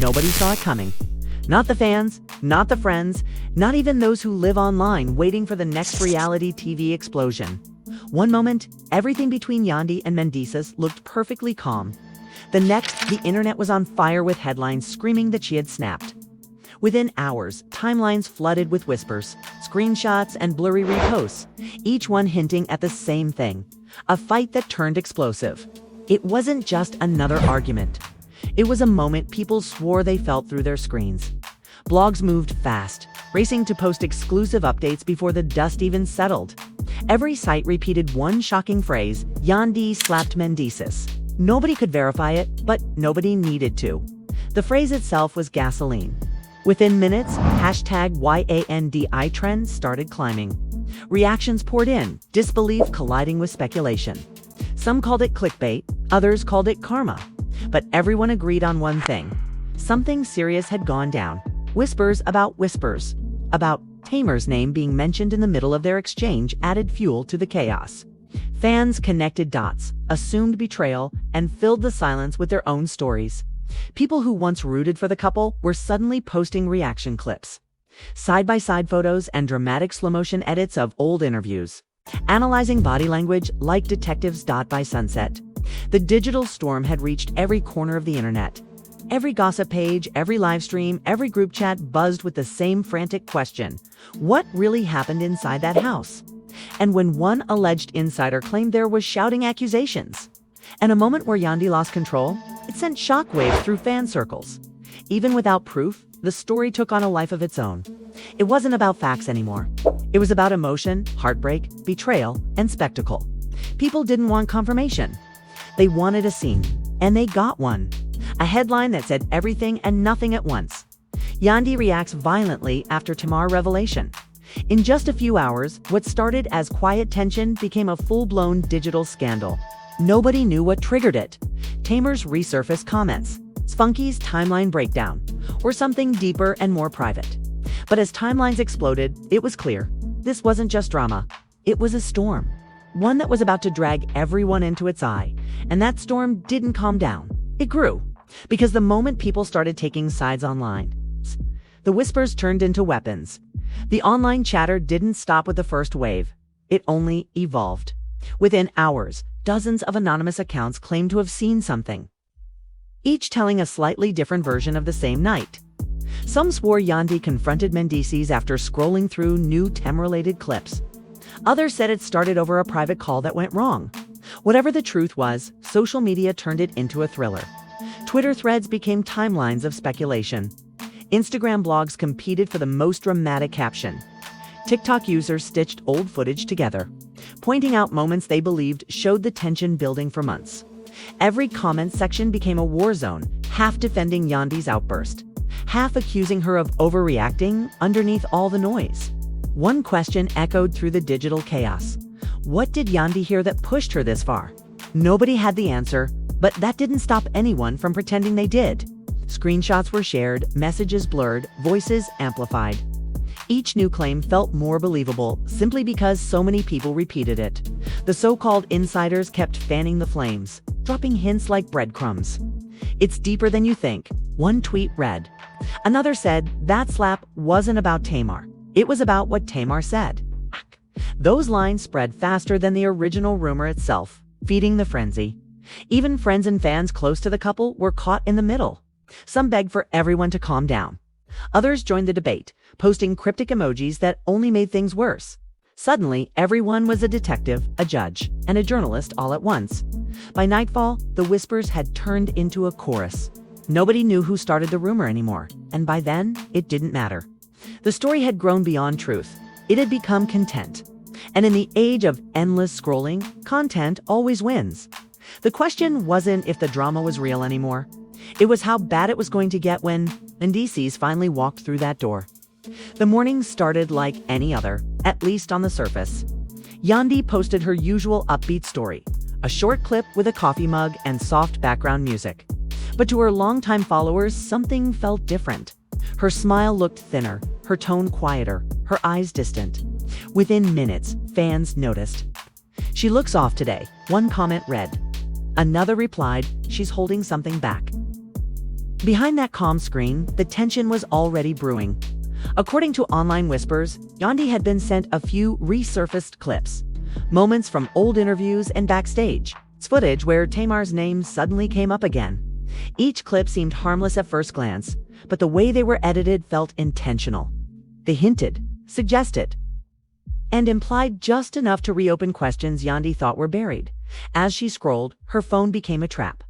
nobody saw it coming. Not the fans, not the friends, not even those who live online waiting for the next reality TV explosion. One moment, everything between Yandy and Mendeecees looked perfectly calm. The next, the internet was on fire with headlines screaming that she had snapped. Within hours, timelines flooded with whispers, screenshots, and blurry reposts, each one hinting at the same thing: a fight that turned explosive. It wasn't just another argument. It was a moment people swore they felt through their screens. Blogs moved fast, racing to post exclusive updates before the dust even settled. Every site repeated one shocking phrase: Yandy slapped Mendeecees. Nobody could verify it, but nobody needed to. The phrase itself was gasoline. Within minutes, #YANDI trends started climbing. Reactions poured in, disbelief colliding with speculation. Some called it clickbait, others called it karma. But everyone agreed on one thing: something serious had gone down. Whispers, about Tamar'S name being mentioned in the middle of their exchange added fuel to the chaos. Fans connected dots, assumed betrayal, and filled the silence with their own stories. People who once rooted for the couple were suddenly posting reaction clips, side-by-side photos, and dramatic slow-motion edits of old interviews, analyzing body language like detectives by sunset. The digital storm had reached every corner of the internet. Every gossip page, every live stream, every group chat buzzed with the same frantic question: what really happened inside that house? And when one alleged insider claimed there was shouting accusations, and a moment where Yandy lost control, it sent shockwaves through fan circles. Even without proof, the story took on a life of its own. It wasn't about facts anymore. It was about emotion, heartbreak, betrayal, and spectacle. People didn't want confirmation. They wanted a scene, and they got one. A headline that said everything and nothing at once. Yandy reacts violently after Tamar's revelation. In just a few hours, what started as quiet tension became a full-blown digital scandal. Nobody knew what triggered it: Tamar's resurfaced comments, Spunky's timeline breakdown, or something deeper and more private. But as timelines exploded, it was clear: this wasn't just drama. It was a storm. One that was about to drag everyone into its eye. And that storm didn't calm down. It grew. Because the moment people started taking sides online, the whispers turned into weapons. The online chatter didn't stop with the first wave. It only evolved. Within hours, dozens of anonymous accounts claimed to have seen something, each telling a slightly different version of the same night. Some swore Yandy confronted Mendeecees after scrolling through new Tem-related clips. Others said it started over a private call that went wrong. Whatever the truth was, social media turned it into a thriller. Twitter threads became timelines of speculation. Instagram blogs competed for the most dramatic caption. TikTok users stitched old footage together, pointing out moments they believed showed the tension building for months. Every comment section became a war zone, half defending Yandy's outburst, half accusing her of overreacting underneath all the noise. One question echoed through the digital chaos: what did Yandy hear that pushed her this far? Nobody had the answer, but that didn't stop anyone from pretending they did. Screenshots were shared, messages blurred, voices amplified. Each new claim felt more believable simply because so many people repeated it. The so-called insiders kept fanning the flames, dropping hints like breadcrumbs. "It's deeper than you think," one tweet read. Another said that slap wasn't about Tamar. It was about what Tamar said. Those lines spread faster than the original rumor itself, feeding the frenzy. Even friends and fans close to the couple were caught in the middle. Some begged for everyone to calm down. Others joined the debate, posting cryptic emojis that only made things worse. Suddenly, everyone was a detective, a judge, and a journalist all at once. By nightfall, the whispers had turned into a chorus. Nobody knew who started the rumor anymore, and by then, it didn't matter. The story had grown beyond truth. It had become content. And in the age of endless scrolling, content always wins. The question wasn't if the drama was real anymore. It was how bad it was going to get when Mendeecees finally walked through that door. The morning started like any other, at least on the surface. Yandy posted her usual upbeat story, a short clip with a coffee mug and soft background music. But to her longtime followers, something felt different. Her smile looked thinner, her tone quieter, her eyes distant. Within minutes, fans noticed. "She looks off today," one comment read. Another replied, "She's holding something back." Behind that calm screen, the tension was already brewing. According to online whispers, Yandy had been sent a few resurfaced clips. Moments from old interviews and backstage. It's footage where Tamar'S name suddenly came up again. Each clip seemed harmless at first glance, but the way they were edited felt intentional. They hinted, suggested, and implied just enough to reopen questions Yandy thought were buried. As she scrolled, her phone became a trap.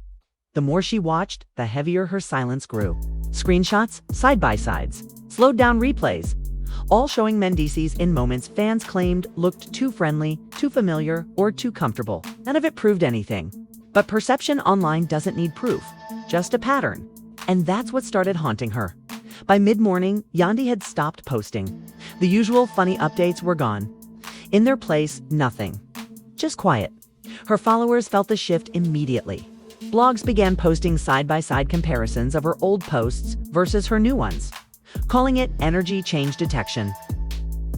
The more she watched, the heavier her silence grew. Screenshots, side-by-sides, slowed-down replays, all showing Mendeecees in moments fans claimed looked too friendly, too familiar, or too comfortable. None of it proved anything. But perception online doesn't need proof, just a pattern. And that's what started haunting her. By mid-morning, Yandy had stopped posting. The usual funny updates were gone. In their place, nothing. Just quiet. Her followers felt the shift immediately. Blogs began posting side-by-side comparisons of her old posts versus her new ones, calling it energy change detection.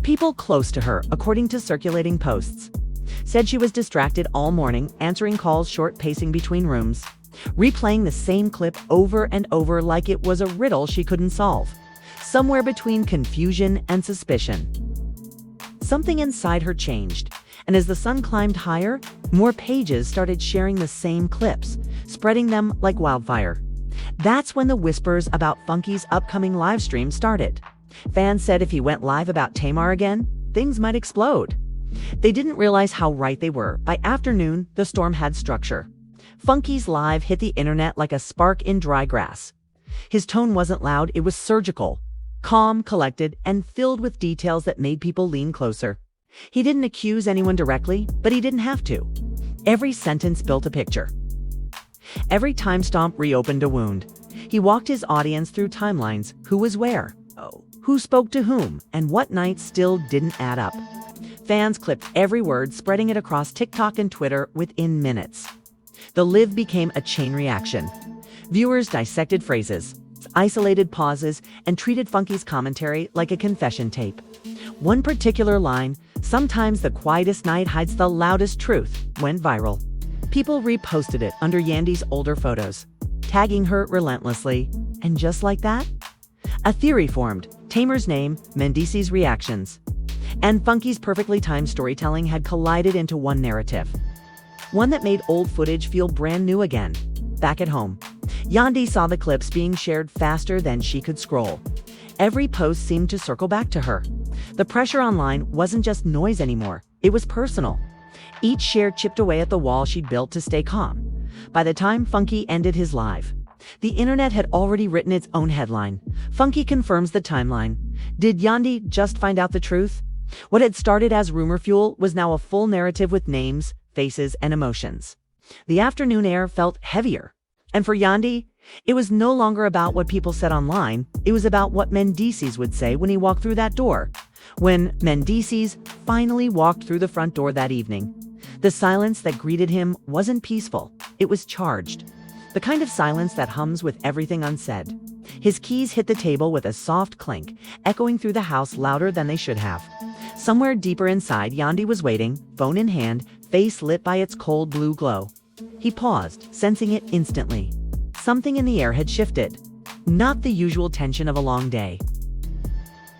People close to her, according to circulating posts, said she was distracted all morning, answering calls, short pacing between rooms, replaying the same clip over and over like it was a riddle she couldn't solve, somewhere between confusion and suspicion. Something inside her changed, and as the sun climbed higher, more pages started sharing the same clips, spreading them like wildfire. That's when the whispers about Funky's upcoming livestream started. Fans said if he went live about Tamar again, things might explode. They didn't realize how right they were. By afternoon, the storm had structure. Funky's live hit the internet like a spark in dry grass. His tone wasn't loud, it was surgical, calm, collected, and filled with details that made people lean closer. He didn't accuse anyone directly, but he didn't have to. Every sentence built a picture. Every time stomp reopened a wound. He walked his audience through timelines, who was where, who spoke to whom, and what nights still didn't add up. Fans clipped every word, spreading it across TikTok and Twitter within minutes. The live became a chain reaction. Viewers dissected phrases, isolated pauses, and treated Funky's commentary like a confession tape. One particular line, "Sometimes the quietest night hides the loudest truth," went viral. People reposted it under Yandy's older photos, tagging her relentlessly. And just like that, a theory formed: Tamar'S name, Mendeecees' reactions, and Funky's perfectly timed storytelling had collided into one narrative. One that made old footage feel brand new again. Back at home, Yandy saw the clips being shared faster than she could scroll. Every post seemed to circle back to her. The pressure online wasn't just noise anymore, it was personal. Each share chipped away at the wall she'd built to stay calm. By the time Funky ended his live, the internet had already written its own headline. Funky confirms the timeline. Did Yandy just find out the truth? What had started as rumor fuel was now a full narrative with names, faces, and emotions. The afternoon air felt heavier. And for Yandy, it was no longer about what people said online, it was about what Mendeecees would say when he walked through that door. When Mendeecees finally walked through the front door that evening, the silence that greeted him wasn't peaceful, it was charged. The kind of silence that hums with everything unsaid. His keys hit the table with a soft clink, echoing through the house louder than they should have. Somewhere deeper inside, Yandy was waiting, phone in hand, face lit by its cold blue glow. He paused, sensing it instantly. Something in the air had shifted. Not the usual tension of a long day,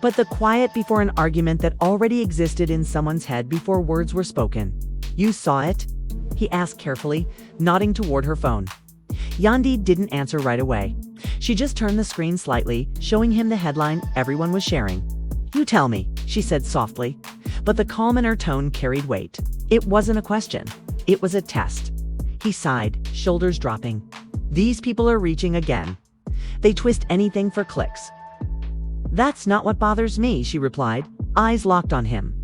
but the quiet before an argument that already existed in someone's head before words were spoken. "You saw it?" he asked carefully, nodding toward her phone. Yandy didn't answer right away. She just turned the screen slightly, showing him the headline everyone was sharing. "You tell me," she said softly, but the calm in her tone carried weight. It wasn't a question, it was a test. He sighed, shoulders dropping. These people are reaching again. They twist anything for clicks. "That's not what bothers me," she replied, eyes locked on him.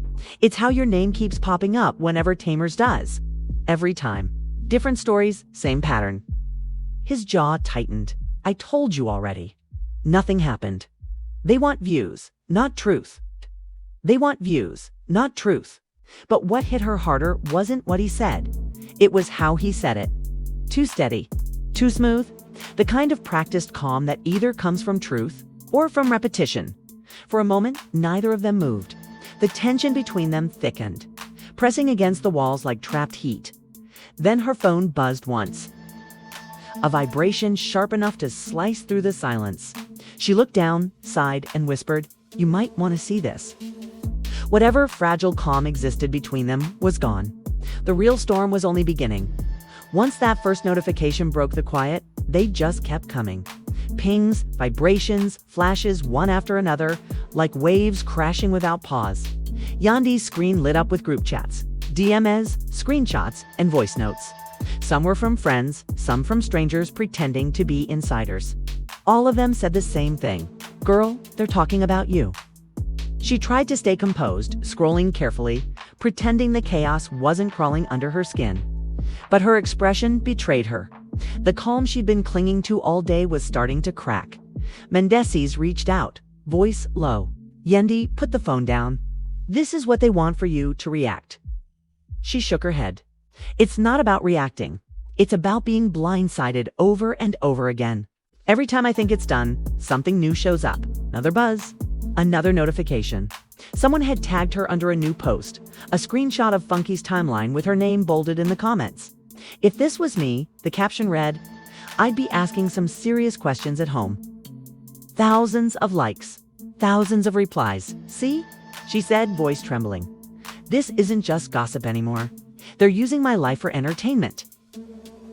"It's how your name keeps popping up whenever Tamar'S does. Every time. Different stories, same pattern." His jaw tightened. "I told you already." Nothing happened. They want views, not truth. They want views, not truth. But what hit her harder wasn't what he said. It was how he said it. Too steady, too smooth, the kind of practiced calm that either comes from truth or from repetition. For a moment, neither of them moved. The tension between them thickened, pressing against the walls like trapped heat. Then her phone buzzed once. a vibration sharp enough to slice through the silence. She looked down, sighed, and whispered, "You might want to see this." Whatever fragile calm existed between them was gone. The real storm was only beginning. Once that first notification broke the quiet, they just kept coming. Pings, vibrations, flashes one after another, like waves crashing without pause. Yandy's screen lit up with group chats, DMs, screenshots, and voice notes. Some were from friends, some from strangers pretending to be insiders. All of them said the same thing. "Girl, they're talking about you." She tried to stay composed, scrolling carefully, pretending the chaos wasn't crawling under her skin. But her expression betrayed her. The calm she'd been clinging to all day was starting to crack. Mendeecees reached out, voice low. "Yandy, put the phone down. This is what they want for you to react." She shook her head. "It's not about reacting. It's about being blindsided over and over again. Every time I think it's done, something new shows up. Another buzz, another notification. Someone had tagged her under a new post, a screenshot of Funky's timeline with her name bolded in the comments. If this was me," the caption read, "I'd be asking some serious questions at home." Thousands of likes, thousands of replies. "See?" she said, voice trembling. "This isn't just gossip anymore. They're using my life for entertainment."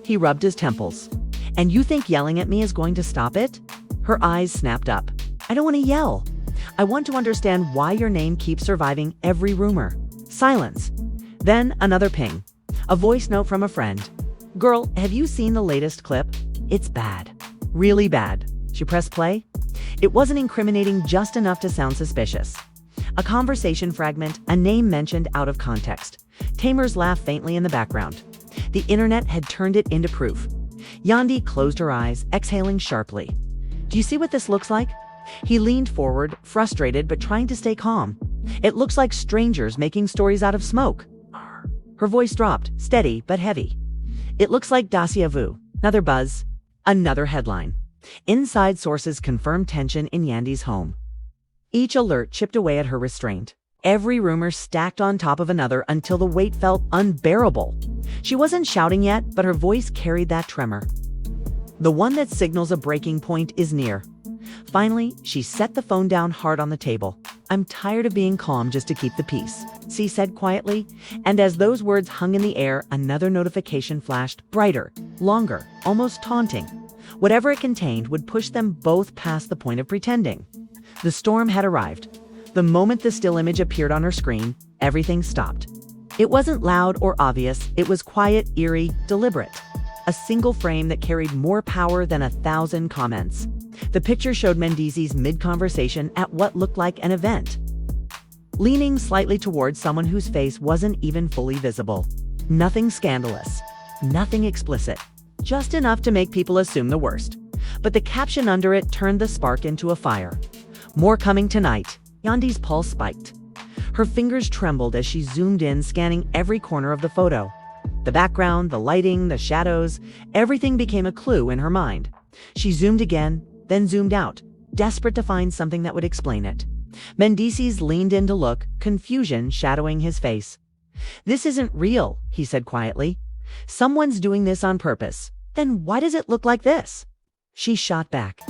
He rubbed his temples. "And you think yelling at me is going to stop it?" Her eyes snapped up. "I don't want to yell. I want to understand why your name keeps surviving every rumor." Silence. Then another ping. A voice note from a friend. "Girl, have you seen the latest clip? It's bad. Really bad." She pressed play. It wasn't incriminating just enough to sound suspicious. A conversation fragment, a name mentioned out of context. Tamar's laugh faintly in the background. The internet had turned it into proof. Yandy closed her eyes, exhaling sharply. "Do you see what this looks like?" He leaned forward, frustrated but trying to stay calm. "It looks like strangers making stories out of smoke." Her voice dropped, steady but heavy. "It looks like dossier vu." Another buzz, another headline. Inside sources confirm tension in Yandy's home. Each alert chipped away at her restraint. Every rumor stacked on top of another until the weight felt unbearable. She wasn't shouting yet, but her voice carried that tremor. The one that signals a breaking point is near. Finally, she set the phone down hard on the table. "I'm tired of being calm just to keep the peace," she said quietly, and as those words hung in the air, another notification flashed, brighter, longer, almost taunting. Whatever it contained would push them both past the point of pretending. The storm had arrived. The moment the still image appeared on her screen, everything stopped. It wasn't loud or obvious, it was quiet, eerie, deliberate. A single frame that carried more power than 1,000 comments. The picture showed Mendeecees mid-conversation at what looked like an event, leaning slightly towards someone whose face wasn't even fully visible. Nothing scandalous, nothing explicit, just enough to make people assume the worst. But the caption under it turned the spark into a fire. "More coming tonight." Yandy's pulse spiked. Her fingers trembled as she zoomed in, scanning every corner of the photo. The background, the lighting, the shadows, everything became a clue in her mind. She zoomed again, then zoomed out, desperate to find something that would explain it. Mendeecees leaned in to look, confusion shadowing his face. "This isn't real," he said quietly. "Someone's doing this on purpose. Then why does it look like this?" She shot back.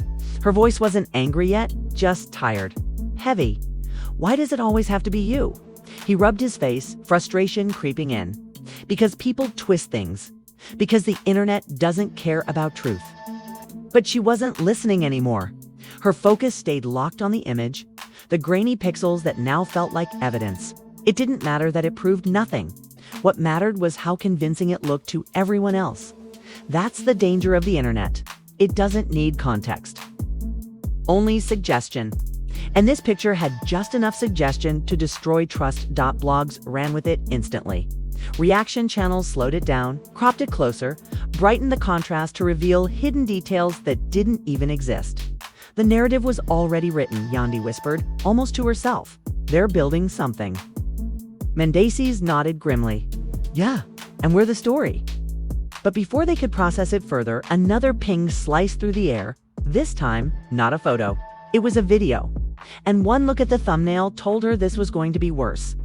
Her voice wasn't angry yet, just tired. Heavy. "Why does it always have to be you?" He rubbed his face, frustration creeping in. "Because people twist things. Because the internet doesn't care about truth." But she wasn't listening anymore. Her focus stayed locked on the image, the grainy pixels that now felt like evidence. It didn't matter that it proved nothing. What mattered was how convincing it looked to everyone else. That's the danger of the internet. It doesn't need context. Only suggestion. And this picture had just enough suggestion to destroy trust. Blogs ran with it instantly. Reaction channels slowed it down, cropped it closer, brightened the contrast to reveal hidden details that didn't even exist. The narrative was already written, Yandy whispered, almost to herself. They're building something. Mendeecees nodded grimly. "Yeah, and we're the story." But before they could process it further, another ping sliced through the air. This time, not a photo. It was a video. And one look at the thumbnail told her this was going to be worse.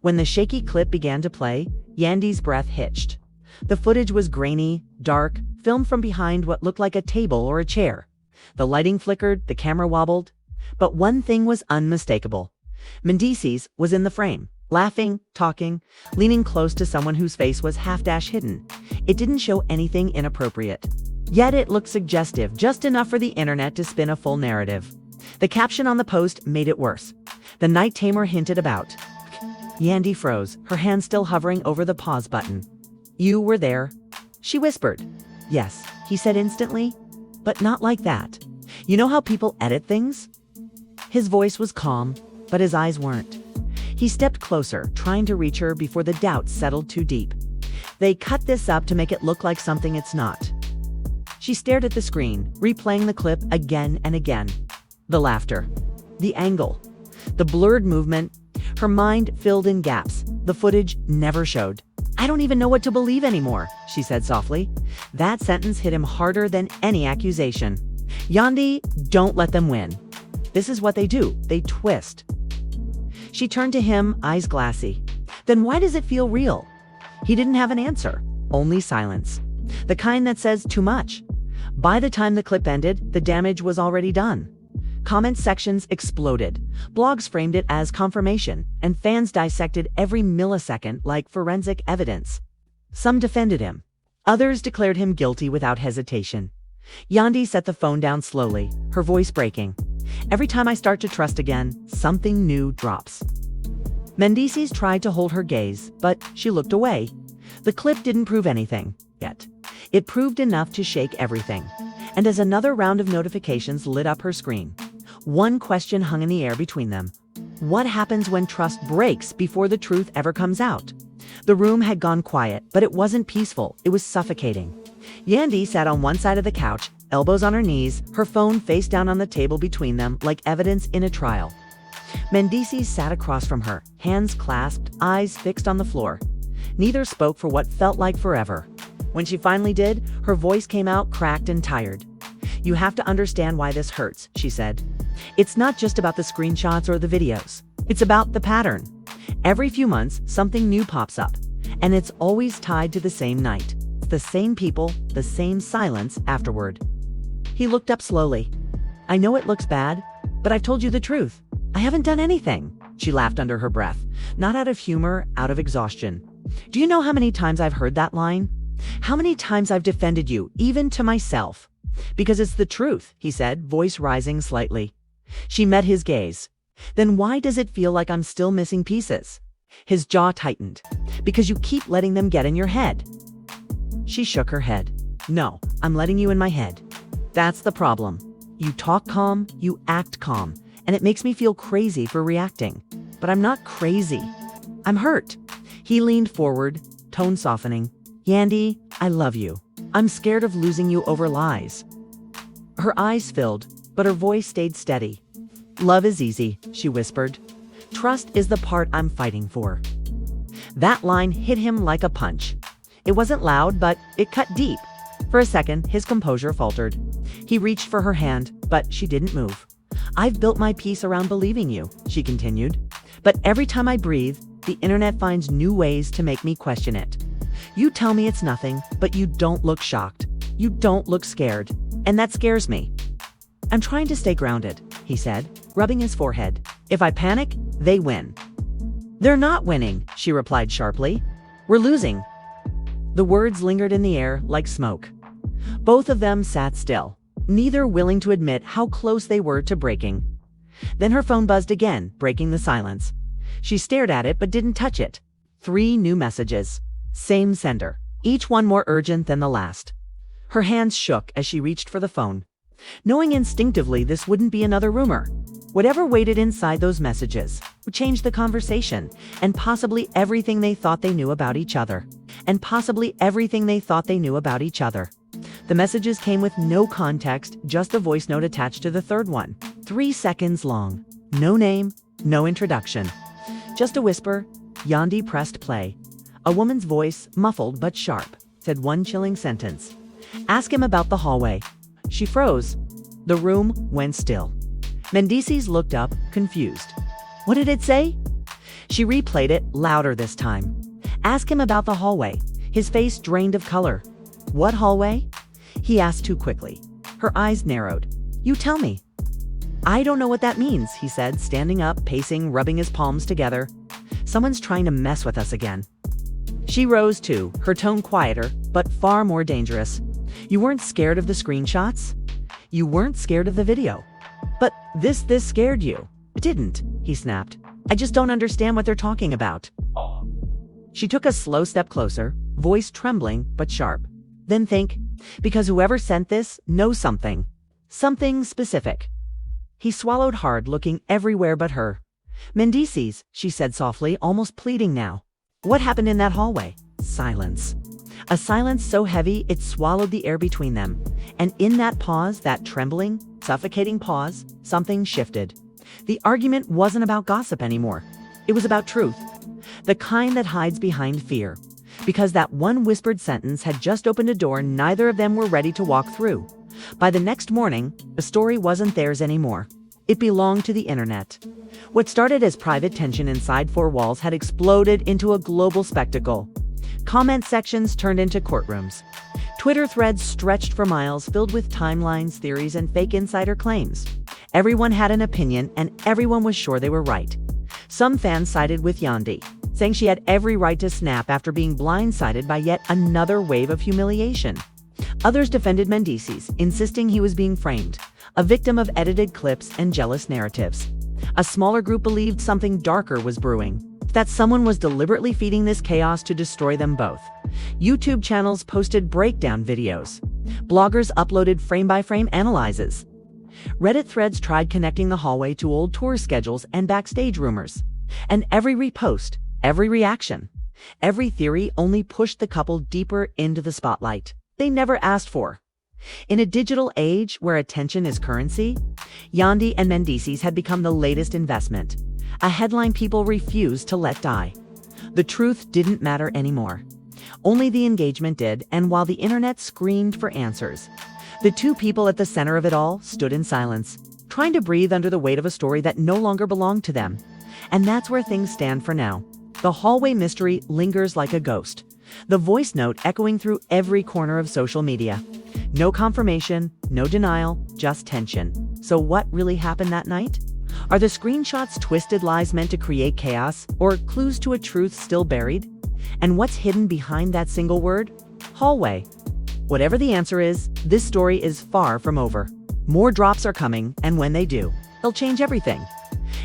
When the shaky clip began to play, Yandy's breath hitched. The footage was grainy, dark, filmed from behind what looked like a table or a chair. The lighting flickered, the camera wobbled. But one thing was unmistakable. Mendeecees was in the frame, laughing, talking, leaning close to someone whose face was half-dash hidden. It didn't show anything inappropriate. Yet it looked suggestive, just enough for the internet to spin a full narrative. The caption on the post made it worse. The night Tamar hinted about. Yandy froze, her hand still hovering over the pause button. "You were there?" She whispered. "Yes," he said instantly. "But not like that. You know how people edit things?" His voice was calm, but his eyes weren't. He stepped closer, trying to reach her before the doubts settled too deep. "They cut this up to make it look like something it's not." She stared at the screen, replaying the clip again and again. The laughter, the angle, the blurred movement. Her mind filled in gaps. The footage never showed. "I don't even know what to believe anymore," she said softly. That sentence hit him harder than any accusation. "Yandy, don't let them win. This is what they do. They twist." She turned to him, eyes glassy. "Then why does it feel real?" He didn't have an answer, only silence. The kind that says too much. By the time the clip ended, the damage was already done. Comment sections exploded. Blogs framed it as confirmation, and fans dissected every millisecond like forensic evidence. Some defended him. Others declared him guilty without hesitation. Yandy set the phone down slowly, her voice breaking. "Every time I start to trust again, something new drops." Mendeecees tried to hold her gaze, but she looked away. The clip didn't prove anything, yet. It proved enough to shake everything. And as another round of notifications lit up her screen, one question hung in the air between them. What happens when trust breaks before the truth ever comes out? The room had gone quiet, but it wasn't peaceful. It was suffocating. Yandy sat on one side of the couch, elbows on her knees, her phone face down on the table between them like evidence in a trial. Mendeecees sat across from her, hands clasped, eyes fixed on the floor. Neither spoke for what felt like forever. When she finally did, her voice came out cracked and tired. "You have to understand why this hurts," she said. "It's not just about the screenshots or the videos. It's about the pattern. Every few months, something new pops up, and it's always tied to the same night. The same people, the same silence afterward." He looked up slowly. "I know it looks bad, but I've told you the truth. I haven't done anything." She laughed under her breath, not out of humor, out of exhaustion. "Do you know how many times I've heard that line? How many times I've defended you, even to myself? Because it's the truth," he said, voice rising slightly. She met his gaze. "Then why does it feel like I'm still missing pieces?" His jaw tightened. "Because you keep letting them get in your head." She shook her head. "No, I'm letting you in my head. That's the problem. You talk calm, you act calm, and it makes me feel crazy for reacting. But I'm not crazy. I'm hurt." He leaned forward, tone softening. "Yandy, I love you. I'm scared of losing you over lies." Her eyes filled, but her voice stayed steady. "Love is easy," she whispered. "Trust is the part I'm fighting for." That line hit him like a punch. It wasn't loud, but it cut deep. For a second, his composure faltered. He reached for her hand, but she didn't move. "I've built my peace around believing you," she continued. "But every time I breathe, the internet finds new ways to make me question it. You tell me it's nothing, but you don't look shocked. You don't look scared. And that scares me." "I'm trying to stay grounded," he said, rubbing his forehead. "If I panic, they win." "They're not winning," she replied sharply. "We're losing." The words lingered in the air like smoke. Both of them sat still, neither willing to admit how close they were to breaking. Then her phone buzzed again, breaking the silence. She stared at it but didn't touch it. 3 new messages. Same sender, each one more urgent than the last. Her hands shook as she reached for the phone, knowing instinctively this wouldn't be another rumor. Whatever waited inside those messages would change the conversation, and possibly everything they thought they knew about each other. And possibly everything they thought they knew about each other. The messages came with no context, just a voice note attached to the third one. 3 seconds long. No name, no introduction. Just a whisper. Yandy pressed play. A woman's voice, muffled but sharp, said one chilling sentence. "Ask him about the hallway." She froze. The room went still. Mendeecees looked up, confused. "What did it say?" She replayed it, louder this time. "Ask him about the hallway. his face drained of color. "What hallway?" he asked too quickly. Her eyes narrowed. "You tell me." "I don't know what that means," he said, standing up, pacing, rubbing his palms together. "Someone's trying to mess with us again." She rose too, her tone quieter, but far more dangerous. "You weren't scared of the screenshots? You weren't scared of the video. But this scared you." "It didn't," he snapped. "I just don't understand what they're talking about." She took a slow step closer, voice trembling but sharp. "Then think, because whoever sent this knows something. Something specific." He swallowed hard, looking everywhere but her. "Mendeecees," she said softly, almost pleading now. "What happened in that hallway?" Silence. A silence so heavy it swallowed the air between them. And in that pause, that trembling, suffocating pause, something shifted. The argument wasn't about gossip anymore. It was about truth. The kind that hides behind fear. Because that one whispered sentence had just opened a door neither of them were ready to walk through. By the next morning, the story wasn't theirs anymore. It belonged to the internet. What started as private tension inside four walls had exploded into a global spectacle. Comment sections turned into courtrooms. Twitter threads stretched for miles, filled with timelines, theories, and fake insider claims. Everyone had an opinion, and everyone was sure they were right. Some fans sided with Yandy, saying she had every right to snap after being blindsided by yet another wave of humiliation. Others defended Mendeecees, insisting he was being framed, a victim of edited clips and jealous narratives. A smaller group believed something darker was brewing, that someone was deliberately feeding this chaos to destroy them both. YouTube channels posted breakdown videos. Bloggers uploaded frame-by-frame analyses. Reddit threads tried connecting the hallway to old tour schedules and backstage rumors. And every repost, every reaction, every theory only pushed the couple deeper into the spotlight they never asked for. In a digital age where attention is currency, Yandi and Mendeecees had become the latest investment, a headline people refused to let die. The truth didn't matter anymore. Only the engagement did, and while the internet screamed for answers, the two people at the center of it all stood in silence, trying to breathe under the weight of a story that no longer belonged to them. And that's where things stand for now. The hallway mystery lingers like a ghost, the voice note echoing through every corner of social media. No confirmation, no denial, just tension. So what really happened that night? Are the screenshots twisted lies meant to create chaos, or clues to a truth still buried? And what's hidden behind that single word? Hallway. Whatever the answer is, this story is far from over. More drops are coming, and when they do, they'll change everything.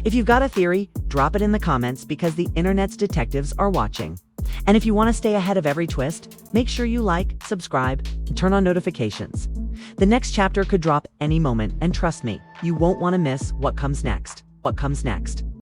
If you've got a theory, drop it in the comments because the internet's detectives are watching. And if you want to stay ahead of every twist, make sure you like, subscribe, and turn on notifications. The next chapter could drop any moment, and trust me, you won't want to miss what comes next.